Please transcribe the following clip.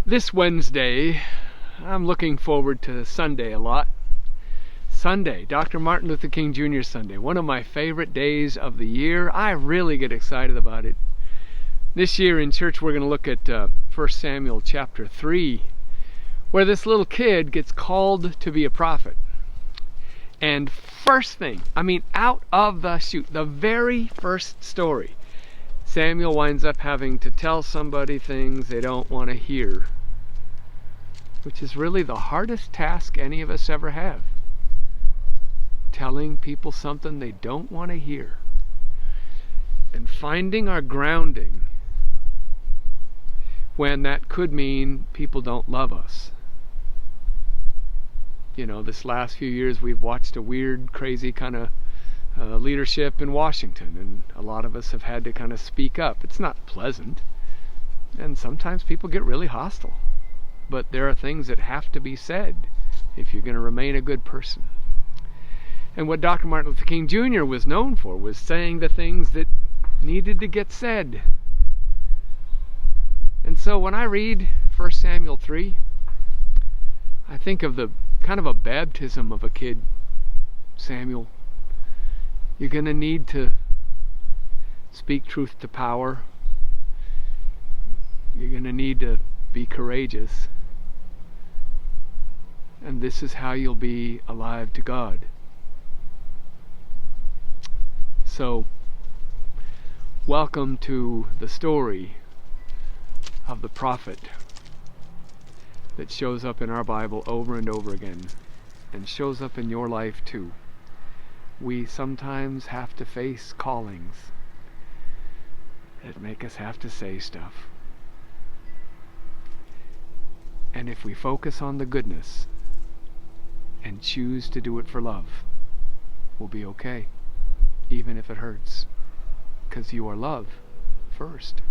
This Wednesday, I'm looking forward to Sunday a lot. Sunday, Dr. Martin Luther King Jr. Sunday, one of my favorite days of the year. I really get excited about it. This year in church we're going to look at 1 Samuel chapter 3, where this little kid gets called to be a prophet. And first thing, out of the chute, the very first story, Samuel winds up having to tell somebody things they don't want to hear, which is really the hardest task any of us ever have. Telling people something they don't want to hear. And finding our grounding when that could mean people don't love us. You know, this last few years we've watched a weird, crazy kind of leadership in Washington, and a lot of us have had to kind of speak up. It's not pleasant, and sometimes people get really hostile. But there are things that have to be said if you're going to remain a good person. And what Dr. Martin Luther King Jr. was known for was saying the things that needed to get said. And so when I read 1 Samuel 3, I think of the kind of a baptism of a kid. Samuel, you're going to need to speak truth to power. You're going to need to be courageous. And this is how you'll be alive to God. So, welcome to the story of the prophet that shows up in our Bible over and over again, and shows up in your life too. We sometimes have to face callings that make us have to say stuff. And if we focus on the goodness and choose to do it for love, we'll be okay, even if it hurts, because you are love first.